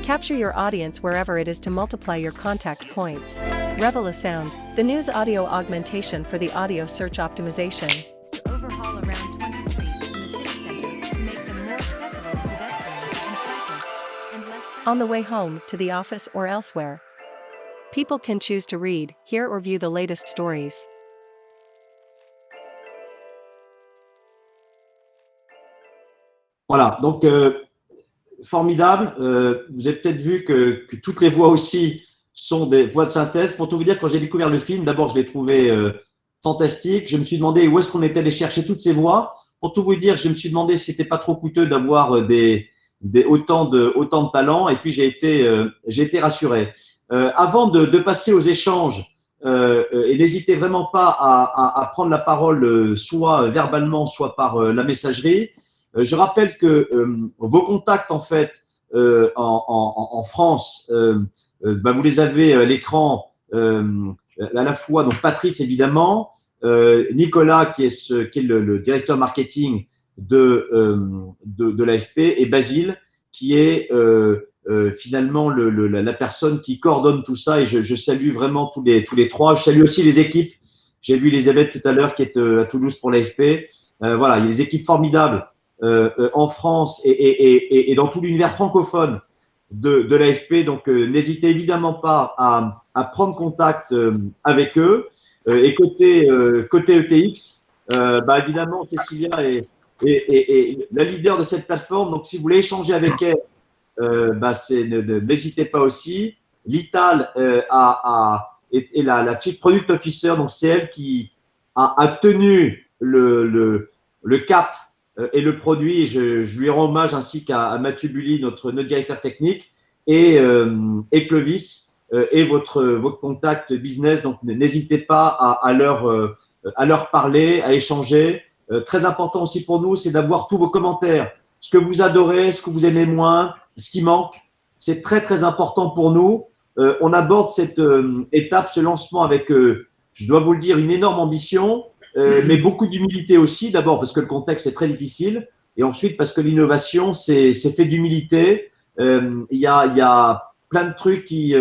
S10: Capture your audience wherever it is to multiply your contact points. Revela Sound, the news audio augmentation for the audio search optimization.
S11: To overhaul around 20 streets in the city center to make them more accessible to pedestrians and cyclists, and less
S10: On the way home, to the office or elsewhere. People can choose to read, hear or view the latest stories.
S1: Voilà, donc formidable. Vous avez peut-être vu que toutes les voix aussi sont des voix de synthèse. Pour tout vous dire, quand j'ai découvert le film, d'abord je l'ai trouvé fantastique. Je me suis demandé où est-ce qu'on était allé chercher toutes ces voix. Pour tout vous dire, je me suis demandé si c'était pas trop coûteux d'avoir autant de talent. Et puis j'ai été rassuré. Avant de passer aux échanges, et n'hésitez vraiment pas à prendre la parole soit verbalement, soit par la messagerie. Je rappelle que vos contacts, en fait, en France, vous les avez à l'écran à la fois, donc Patrice, évidemment, Nicolas, qui est le directeur marketing de l'AFP, et Basile, qui est finalement la personne qui coordonne tout ça. Et je salue vraiment tous les trois. Je salue aussi les équipes. J'ai vu Elisabeth tout à l'heure qui est à Toulouse pour l'AFP. Voilà, il y a des équipes formidables en France et dans tout l'univers francophone de l'AFP. Donc, n'hésitez évidemment pas à prendre contact avec eux. Et côté ETX, évidemment, Cécilia est la leader de cette plateforme. Donc, si vous voulez échanger avec elle, n'hésitez pas aussi. Lital est la Chief Product Officer. Donc, c'est elle qui a tenu le cap et le produit. Je lui rends hommage ainsi qu'à Mathieu Bully, notre directeur technique, et Clovis et votre contact business. Donc, n'hésitez pas à leur parler, à échanger. très important aussi pour nous, c'est d'avoir tous vos commentaires. Ce que vous adorez, ce que vous aimez moins, ce qui manque. C'est très, très important pour nous. On aborde cette étape, ce lancement avec, je dois vous le dire, une énorme ambition, mais beaucoup d'humilité aussi. D'abord parce que le contexte est très difficile et ensuite parce que l'innovation, c'est fait d'humilité. Il y a plein de trucs qui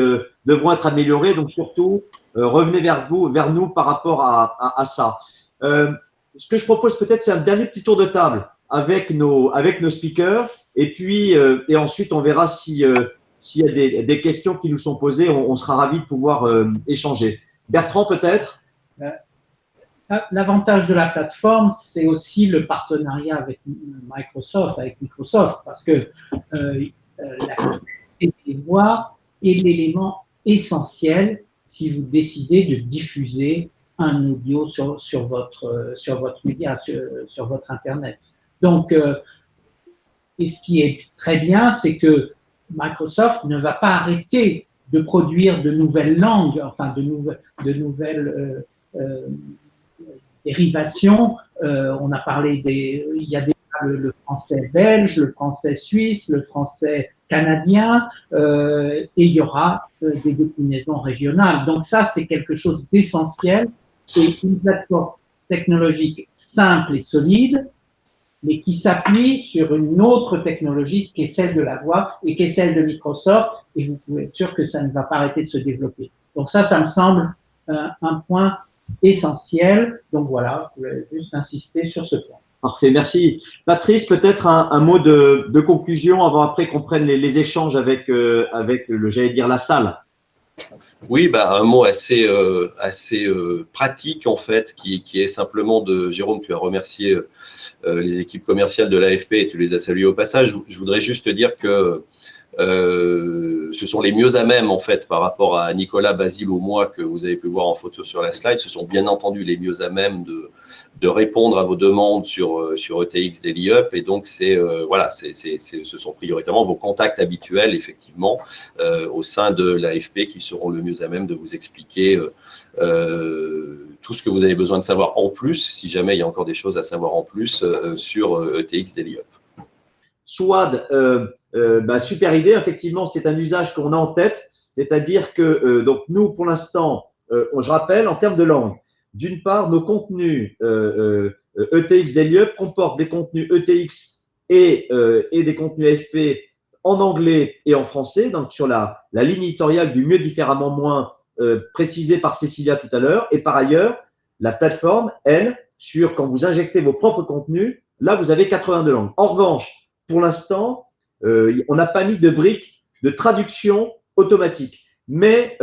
S1: devront être améliorés. Donc surtout, revenez vers nous par rapport à ça. Ce que je propose peut-être, c'est un dernier petit tour de table avec nos speakers. Et puis, et ensuite, on verra s'il y a des questions qui nous sont posées. On sera ravis de pouvoir échanger. Bertrand, peut-être?
S3: L'avantage de la plateforme, c'est aussi le partenariat avec Microsoft, parce que la qualité des voix est l'élément essentiel si vous décidez de diffuser un audio sur votre média, sur votre Internet. Donc, et ce qui est très bien, c'est que Microsoft ne va pas arrêter de produire de nouvelles langues, enfin de nouvelles dérivations. On a parlé il y a déjà le français belge, le français suisse, le français canadien, et il y aura des déclinaisons régionales. Donc ça, c'est quelque chose d'essentiel. C'est une plateforme technologique simple et solide, mais qui s'appuie sur une autre technologie qui est celle de la voix et qui est celle de Microsoft, et vous pouvez être sûr que ça ne va pas arrêter de se développer. Donc ça me semble un point essentiel. Donc voilà, je voulais juste insister sur ce point.
S1: Parfait, merci. Patrice, peut-être un mot de conclusion avant après qu'on prenne les échanges avec j'allais dire la salle.
S9: Oui, un mot assez pratique en fait, qui est simplement de Jérôme. Tu as remercié les équipes commerciales de l'AFP et tu les as saluées au passage. Je voudrais juste te dire que ce sont les mieux à même en fait par rapport à Nicolas, Basile ou moi que vous avez pu voir en photo sur la slide. Ce sont bien entendu les mieux à même de répondre à vos demandes sur ETX Daily Up, et donc ce sont prioritairement vos contacts habituels effectivement au sein de l'AFP qui seront le mieux à même de vous expliquer tout ce que vous avez besoin de savoir en plus, si jamais il y a encore des choses à savoir en plus sur ETX Daily Up.
S1: Swad, super idée. Effectivement, c'est un usage qu'on a en tête, c'est-à-dire que donc nous, pour l'instant, je rappelle en termes de langue. D'une part, nos contenus ETX Daily Up comportent des contenus ETX et des contenus AFP en anglais et en français, donc sur la ligne éditoriale du mieux différemment moins précisée par Cécilia tout à l'heure. Et par ailleurs, la plateforme, elle, quand vous injectez vos propres contenus, là, vous avez 82 langues. En revanche, pour l'instant, on n'a pas mis de briques de traduction automatique. Mais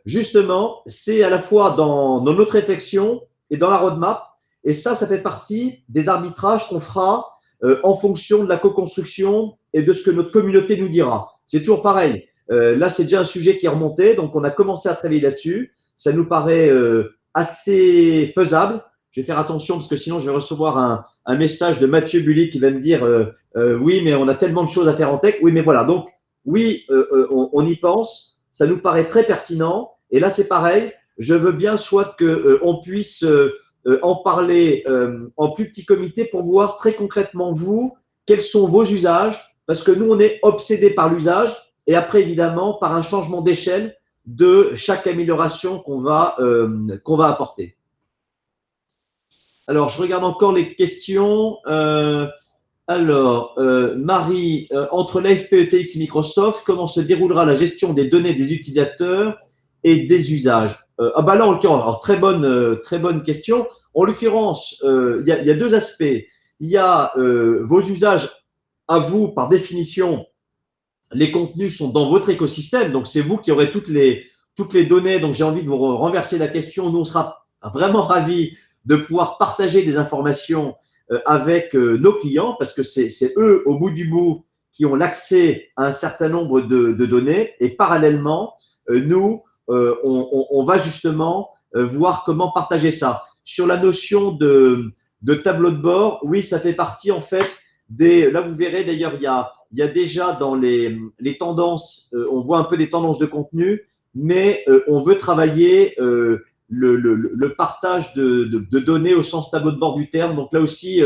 S1: justement, c'est à la fois dans notre réflexion et dans la roadmap. Et ça fait partie des arbitrages qu'on fera en fonction de la co-construction et de ce que notre communauté nous dira. C'est toujours pareil. Là, c'est déjà un sujet qui est remonté, donc on a commencé à travailler là-dessus. Ça nous paraît assez faisable. Je vais faire attention parce que sinon, je vais recevoir un message de Mathieu Bully qui va me dire oui, mais on a tellement de choses à faire en tech. Oui, mais voilà. Donc, oui, on y pense. Ça nous paraît très pertinent. Et là, c'est pareil. Je veux bien soit qu'on puisse en parler en plus petit comité pour voir très concrètement, vous, quels sont vos usages. Parce que nous, on est obsédés par l'usage et après, évidemment, par un changement d'échelle de chaque amélioration qu'on va apporter. Alors, je regarde encore les questions. Marie, entre l'AFP, ETX et Microsoft, comment se déroulera la gestion des données des utilisateurs et des usages? Là, en l'occurrence, très bonne question. En l'occurrence, il y a deux aspects. Il y a vos usages à vous, par définition, les contenus sont dans votre écosystème, donc c'est vous qui aurez toutes les données. Donc, j'ai envie de vous renverser la question. Nous, on sera vraiment ravis de pouvoir partager des informations avec nos clients parce que c'est eux, au bout du bout, qui ont l'accès à un certain nombre de données. Et parallèlement, nous, on va justement voir comment partager ça. Sur la notion de tableau de bord, oui, ça fait partie en fait là, vous verrez d'ailleurs, il y a déjà dans les tendances, on voit un peu des tendances de contenu, mais on veut travailler le partage de données au sens tableau de bord du terme. Donc là aussi,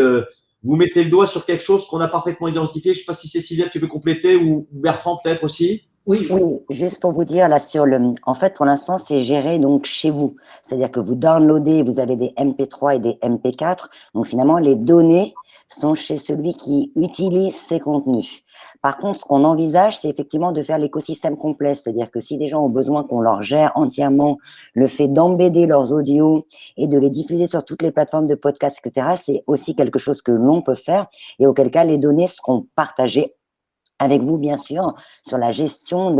S1: vous mettez le doigt sur quelque chose qu'on a parfaitement identifié. Je ne sais pas si Cécilia, tu veux compléter ou Bertrand peut-être aussi.
S3: Oui.
S2: Oui, juste pour vous dire là sur en fait pour l'instant c'est géré donc chez vous, c'est-à-dire que vous downloadez, vous avez des MP3 et des MP4, donc finalement les données sont chez celui qui utilise ces contenus. Par contre, ce qu'on envisage, c'est effectivement de faire l'écosystème complet, c'est-à-dire que si des gens ont besoin qu'on leur gère entièrement le fait d'embedder leurs audios et de les diffuser sur toutes les plateformes de podcast, etc., c'est aussi quelque chose que l'on peut faire et auquel cas les données seront partagées avec vous, bien sûr, sur la gestion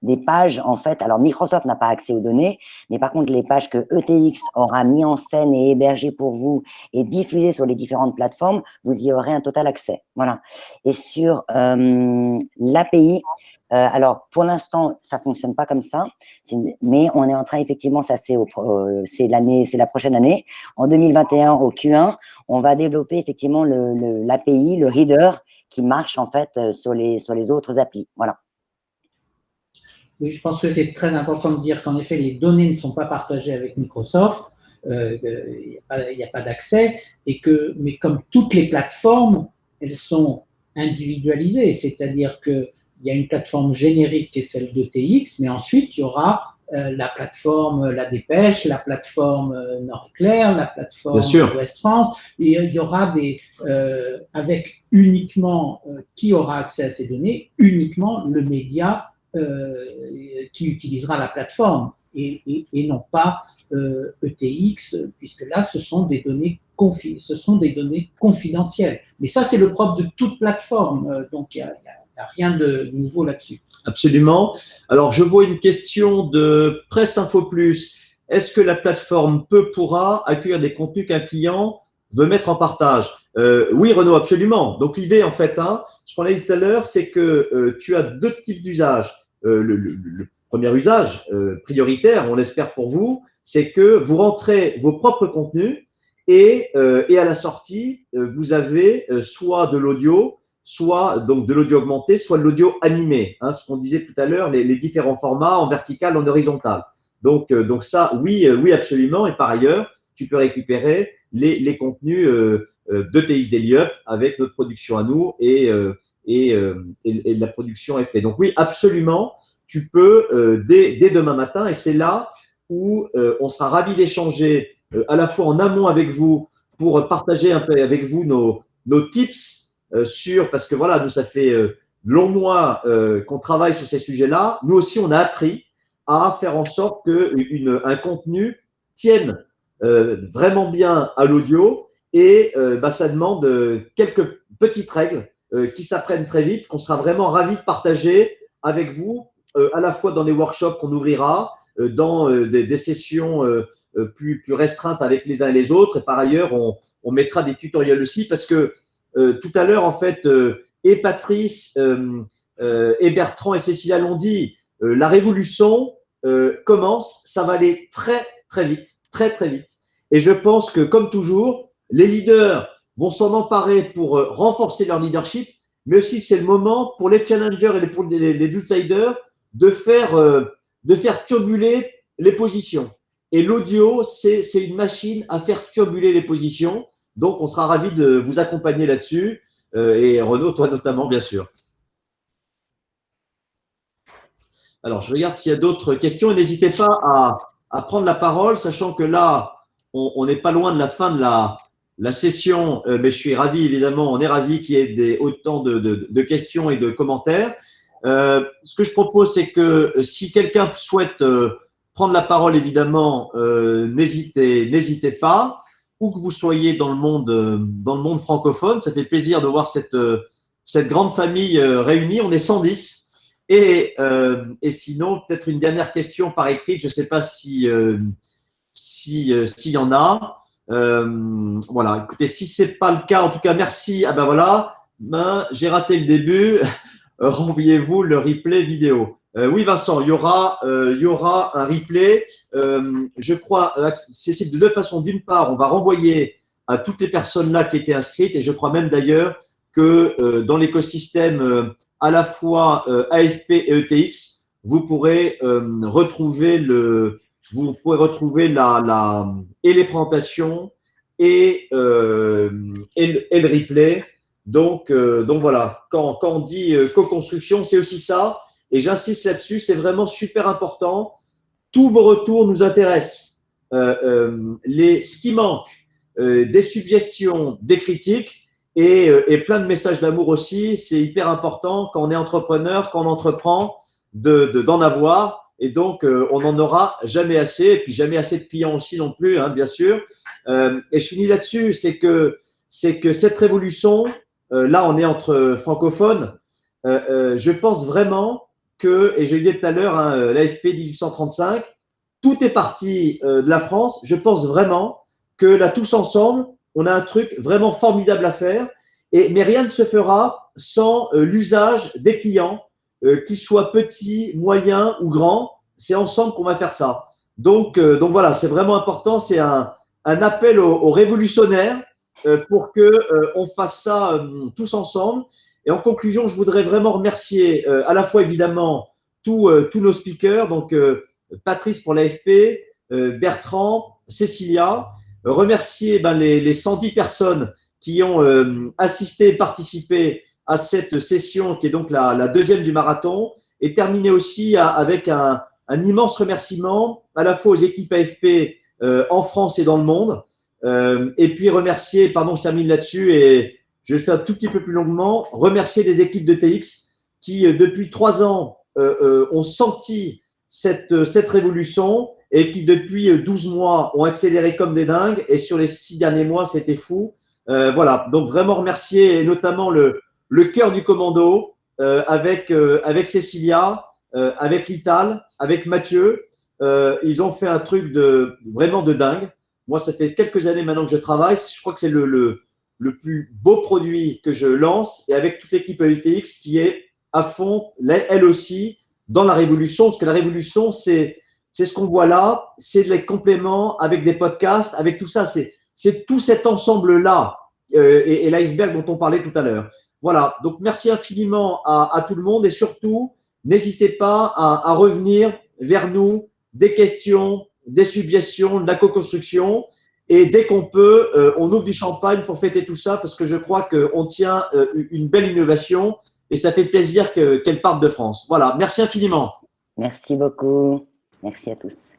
S2: des pages, en fait. Alors, Microsoft n'a pas accès aux données, mais par contre, les pages que ETX aura mis en scène et hébergées pour vous et diffusées sur les différentes plateformes, vous y aurez un total accès. Voilà. Et sur l'API, alors, pour l'instant, ça fonctionne pas comme ça, mais on est en train, effectivement, ça c'est la prochaine année. En 2021, au Q1, on va développer effectivement l'API, le reader, qui marche en fait sur les autres applis. Voilà.
S3: Oui, je pense que c'est très important de dire qu'en effet, les données ne sont pas partagées avec Microsoft, il n'y a pas d'accès, mais comme toutes les plateformes, elles sont individualisées, c'est-à-dire qu'il y a une plateforme générique qui est celle d'ETX, mais ensuite, il y aura la plateforme La Dépêche, la plateforme Nord-Éclair, la plateforme Ouest France. Et il y aura avec uniquement qui aura accès à ces données, uniquement le média qui utilisera la plateforme et non pas ETX, puisque là, ce sont des données confidentielles. Mais ça, c'est le propre de toute plateforme. Donc, il n'y a rien de nouveau là-dessus.
S1: Absolument. Alors, je vois une question de Presse Info Plus. Est-ce que la plateforme pourra accueillir des contenus qu'un client veut mettre en partage? Oui, Renaud, absolument. Donc, l'idée, en fait, ce qu'on a dit tout à l'heure, c'est que tu as deux types d'usages. Le premier usage prioritaire, on l'espère pour vous, c'est que vous rentrez vos propres contenus et à la sortie, vous avez soit de l'audio, soit donc de l'audio augmenté, soit de l'audio animé, ce qu'on disait tout à l'heure, les différents formats en vertical, en horizontal. Donc ça, oui, absolument. Et par ailleurs, tu peux récupérer les contenus d'ETX Daily avec notre production à nous et de la production FP. Donc oui, absolument, tu peux dès demain matin, et c'est là où on sera ravis d'échanger à la fois en amont avec vous pour partager un peu avec vous nos tips parce que voilà, nous, ça fait longs mois qu'on travaille sur ces sujets-là. Nous aussi, on a appris à faire en sorte qu'un contenu tienne vraiment bien à l'audio et ça demande quelques petites règles qui s'apprennent très vite, qu'on sera vraiment ravis de partager avec vous, à la fois dans les workshops qu'on ouvrira, dans des sessions plus restreintes avec les uns et les autres. Et par ailleurs, on mettra des tutoriels aussi parce que tout à l'heure, en fait, et Patrice, et Bertrand et Cécilia l'ont dit, la révolution commence, ça va aller très, très vite, très, très vite. Et je pense que, comme toujours, les leaders vont s'en emparer pour renforcer leur leadership, mais aussi c'est le moment pour les challengers et les outsiders de faire turbuler les positions. Et l'audio, c'est une machine à faire turbuler les positions. Donc, on sera ravis de vous accompagner là-dessus. Et Renaud, toi notamment, bien sûr. Alors, je regarde s'il y a d'autres questions. Et n'hésitez pas à prendre la parole, sachant que là, on n'est pas loin de la fin de la session. Mais je suis ravi, évidemment, on est ravi qu'il y ait autant de questions et de commentaires. Ce que je propose, c'est que si quelqu'un souhaite prendre la parole, évidemment, n'hésitez pas. Où que vous soyez dans le monde francophone, ça fait plaisir de voir cette grande famille réunie. On est 110. Et sinon, peut-être une dernière question par écrit. Je ne sais pas s'il y en a. Voilà. Écoutez, si c'est pas le cas, en tout cas, merci. Ah ben voilà. J'ai raté le début. Renvoyez-vous le replay vidéo. Oui, Vincent, il y aura un replay. Je crois, c'est de deux façons. D'une part, on va renvoyer à toutes les personnes là qui étaient inscrites, et je crois même d'ailleurs que dans l'écosystème à la fois AFP et ETX, vous pourrez retrouver vous pourrez retrouver et les présentations et le replay. Donc voilà, quand on dit co-construction, c'est aussi ça. Et j'insiste là-dessus, c'est vraiment super important. Tous vos retours nous intéressent. Ce qui manque, des suggestions, des critiques et plein de messages d'amour aussi. C'est hyper important quand on est entrepreneur, quand on entreprend, d'en avoir. Et donc, on n'en aura jamais assez. Et puis, jamais assez de clients aussi non plus, hein, bien sûr. Et je finis là-dessus, c'est que cette révolution, là, on est entre francophones. Je pense vraiment que, et je l'ai dit tout à l'heure, hein, l'AFP 1835, tout est parti de la France. Je pense vraiment que là, tous ensemble, on a un truc vraiment formidable à faire. Mais rien ne se fera sans l'usage des clients, qu'ils soient petits, moyens ou grands. C'est ensemble qu'on va faire ça. Donc voilà, c'est vraiment important. C'est un appel aux révolutionnaires pour que on fasse ça tous ensemble. Et en conclusion, je voudrais vraiment remercier à la fois évidemment tous nos speakers, donc Patrice pour l'AFP, Bertrand, Cécilia, remercier les 110 personnes qui ont assisté et participé à cette session qui est donc la deuxième du marathon, et terminer aussi avec un immense remerciement à la fois aux équipes AFP en France et dans le monde, et puis remercier, pardon, je termine là-dessus et je vais le faire un tout petit peu plus longuement, remercier les équipes de TX qui depuis 3 ans ont senti cette révolution et qui depuis 12 mois ont accéléré comme des dingues, et sur les 6 derniers mois c'était fou. Voilà, donc vraiment remercier, et notamment le cœur du commando avec Cécilia, avec Lital, avec Mathieu. Ils ont fait un truc vraiment de dingue. Moi, ça fait quelques années maintenant que je travaille. Je crois que c'est le plus beau produit que je lance, et avec toute l'équipe ETX qui est à fond, elle aussi, dans la révolution. Parce que la révolution, c'est ce qu'on voit là, c'est les compléments avec des podcasts, avec tout ça. C'est tout cet ensemble-là et l'iceberg dont on parlait tout à l'heure. Voilà, donc merci infiniment à tout le monde, et surtout, n'hésitez pas à revenir vers nous, des questions, des suggestions, de la co-construction, et dès qu'on peut, on ouvre du champagne pour fêter tout ça, parce que je crois qu'on tient une belle innovation, et ça fait plaisir qu'elle parte de France. Voilà, merci infiniment.
S2: Merci beaucoup. Merci à tous.